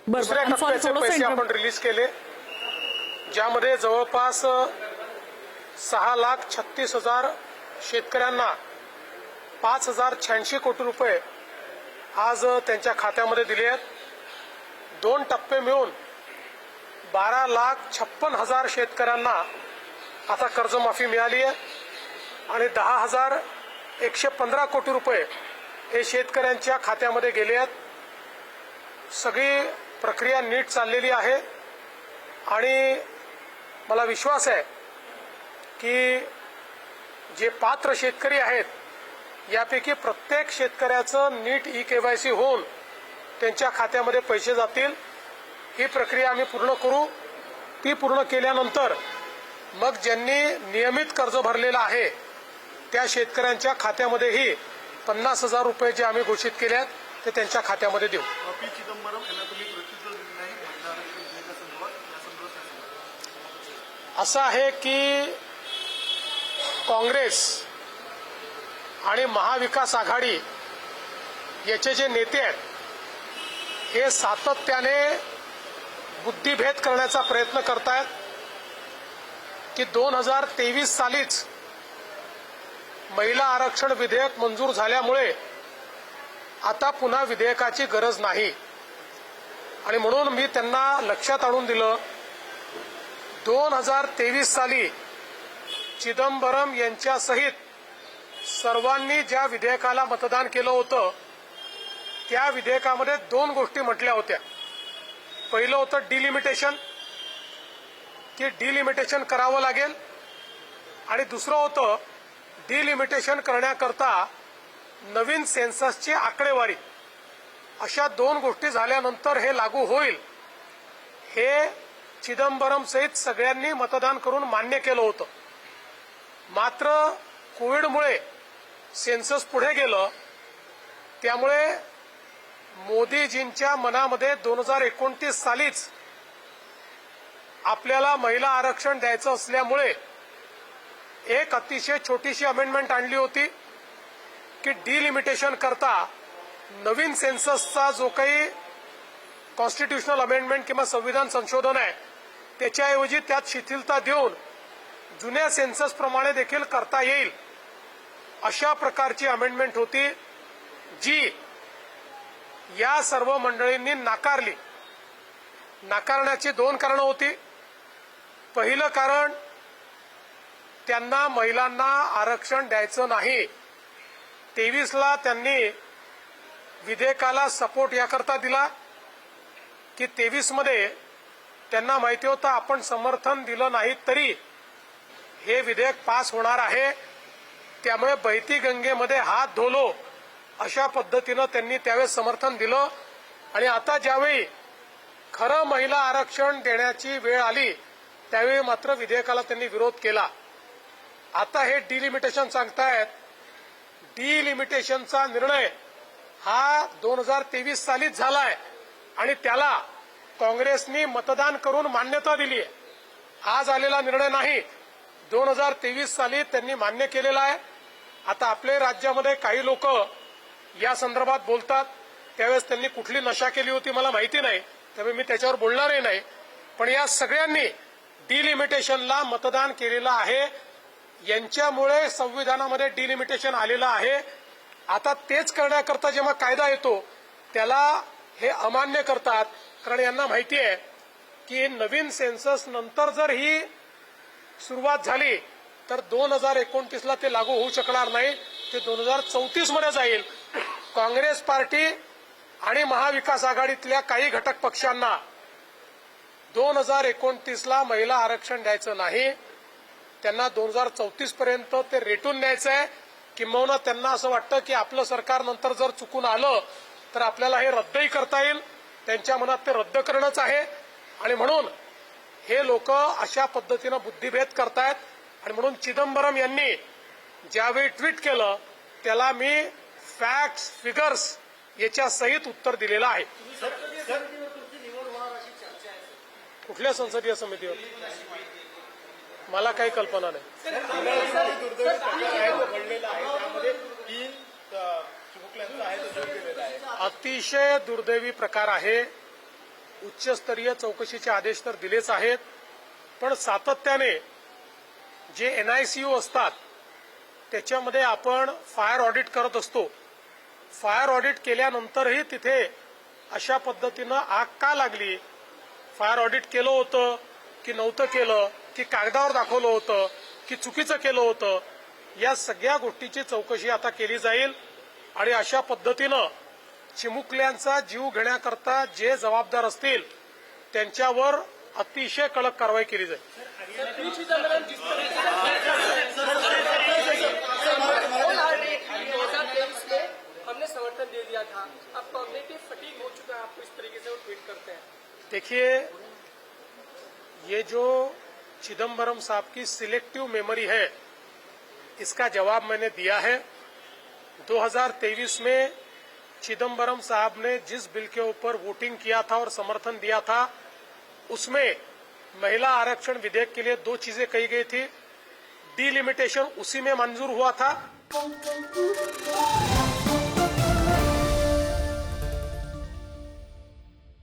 दुसऱ्या टप्प्याचे पैसे आपण रिलीज केले, ज्यामध्ये जवळपास 6,36,000 शेतकऱ्यांना 5,086 कोटी रुपये आज त्यांच्या खात्यामध्ये दिले आहेत. 2 टप्पे मिळून 12,56,000 शेतकऱ्यांना आता कर्जमाफी मिळाली आहे आणि 10,115 कोटी रुपये हे शेतकऱ्यांच्या खात्यामध्ये गेले आहेत. सगळी प्रक्रिया नीट चाललेली आहे आणि मला विश्वास आहे की जे पात्र शेतकरी आहेत यापैकी प्रत्येक शेतकऱ्याचं नीट ई-KYC होऊन त्यांच्या खात्यामध्ये पैसे जातील. ही प्रक्रिया आम्ही पूर्ण करू. ती पूर्ण केल्यानंतर मग ज्यांनी नियमित कर्ज भरलेलं आहे त्या शेतकऱ्यांच्या खात्यामध्येही 50,000 रुपये जे आम्ही घोषित केले आहेत ते त्यांच्या खात्यामध्ये देऊ. पी. चिदंबरम यांना तुम्ही प्रत्युत्तर दिले नाही महिला आरक्षण विधेयकासंदर्भात, यासंदर्भात असं आहे की काँग्रेस आणि महाविकास आघाडी याचे जे नेते आहेत हे सातत्याने बुद्धिभेद करण्याचा प्रयत्न करतायत की 2023 सालीच महिला आरक्षण विधेयक मंजूर झाल्यामुळे आता पुन्हा विधेयकाची गरज नाही. आणि म्हणून मी त्यांना लक्षात आणून दिलं 2023 साली चिदंबरम यांच्यासहित सर्वांनी ज्या विधेयकाला मतदान केलं होतं त्या विधेयकामध्ये 2 गोष्टी म्हटल्या होत्या. पहिलं होतं डिलिमिटेशन, की डिलिमिटेशन करावं लागेल, आणि दुसरं होतं डिलिमिटेशन करण्याकरता नवीन सेन्ससची आकडेवारी. अशा 2 गोष्टी झाल्यानंतर हे लागू होईल हे चिदंबरम सहित सगळ्यांनी मतदान करून मान्य केलं होतं. मात्र कोविडमुळे सेन्सस पुढे गेलं, त्यामुळे मोदीजींच्या मनामध्ये 2029 सालीच आपल्याला महिला आरक्षण द्यायचं असल्यामुळे एक अतिशय छोटीशी अमेंडमेंट आणली होती की डिलिमिटेशन करता नवीन सेन्ससचा जो काही कॉन्स्टिट्यूशनल अमेंडमेंट किंवा संविधान संशोधन आहे त्याच्याऐवजी त्यात शिथिलता देऊन जुन्या सेन्सस प्रमाणे देखील करता येईल अशा प्रकारची अमेंडमेंट होती, जी या सर्व मंडळींनी नाकारली. नाकारण्याची 2 कारणं होती. पहिलं कारण, त्यांना महिलांना आरक्षण द्यायचं नाही. 23ला त्यांनी विधेयकाला सपोर्ट याकरता दिला की 23मध्ये त्यांना माहिती होतं आपण समर्थन दिलं नाही तरी हे विधेयक पास होणार आहे, त्यामुळे बहती गंगेमध्ये हात धोलो अशा पद्धतीनं त्यांनी त्यावेळेस समर्थन दिलं. आणि आता ज्यावेळी खरं महिला आरक्षण देण्याची वेळ आली त्यावेळी मात्र विधेयकाला त्यांनी विरोध केला. आता हे डिलिमिटेशन सांगतायत. डिलिमिटेशनचा निर्णय हा 2023 सालीच झालाय आणि त्याला काँग्रेसनी मतदान करून मान्यता दिली आहे. आज आलेला निर्णय नाही, 2023 साली त्यांनी मान्य केलेला आहे. आता आपल्या राज्यामध्ये काही लोक या संदर्भात बोलतात, त्यावेळेस त्यांनी कुठली नशा केली होती मला माहिती नाही, त्यामुळे मी त्याच्यावर बोलणारही नाही. पण या सगळ्यांनी डिलिमिटेशनला मतदान केलेलं आहे. यांच्यामुळे संविधानामध्ये डिलिमिटेशन आलेलं आहे. आता तेच करण्याकरता जेव्हा कायदा येतो त्याला हे अमान्य करतात, कारण यांना माहिती आहे की नवीन सेन्सस नंतर जर ही सुरुवात झाली तर 2029ला ते लागू होऊ शकणार नाही, ते 2034 मध्ये जाईल. काँग्रेस पार्टी आणि महाविकास आघाडीतल्या काही घटक पक्षांना 2029ला महिला आरक्षण द्यायचं नाही, त्यांना 2034 पर्यंत ते रेटून न्यायचं आहे. किंबहुना त्यांना असं वाटतं की आपलं सरकार नंतर जर चुकून आलं तर आपल्याला हे रद्दही करता येईल. त्यांच्या मनात ते रद्द करणंच आहे. आणि म्हणून हे लोक अशा पद्धतीनं बुद्धिभेद करतायत. आणि म्हणून चिदंबरम यांनी ज्यावेळी ट्विट केलं त्याला मी फॅक्ट्स फिगर्स याच्या सहित उत्तर दिलेलं आहे. कुठल्या संसदीय समितीवर मला काही कल्पना नाही. अतिशय दुर्दैवी प्रकार आहे. उच्चस्तरीय चौकशीचे आदेश तर दिलेच आहेत, पण सातत्याने जे NICU असतात त्याच्यामध्ये आपण फायर ऑडिट करत असतो. फायर ऑडिट केल्यानंतरही तिथे अशा पद्धतीनं आग का लागली, फायर ऑडिट केलं होतं की नव्हतं केलं, की कागदावर दाखवलं होतं की चुकीचं केलं होतं, या सगळ्या गोष्टीची चौकशी आता केली जाईल. आणि अशा पद्धतीनं चिमुकल्यांचा जीव घेण्याकरता जे जबाबदार असतील त्यांच्यावर अतिशय कडक कारवाई केली जाईल. हमने समर्थन दे दिया था, अब कॉग्निटिव फटीग हो चुका है, आपको इस तरीके से वो ट्वीट करते हैं. देखिए, ये जो चिदम्बरम साहब की सिलेक्टिव मेमोरी है, इसका जवाब मैंने दिया है. 2023 में चिदम्बरम साहब ने जिस बिल के ऊपर वोटिंग किया था और समर्थन दिया था, उसमें महिला आरक्षण विधेयक के लिए 2 चीजें कही गई थी. डिलिमिटेशन उसी में मंजूर हुआ था.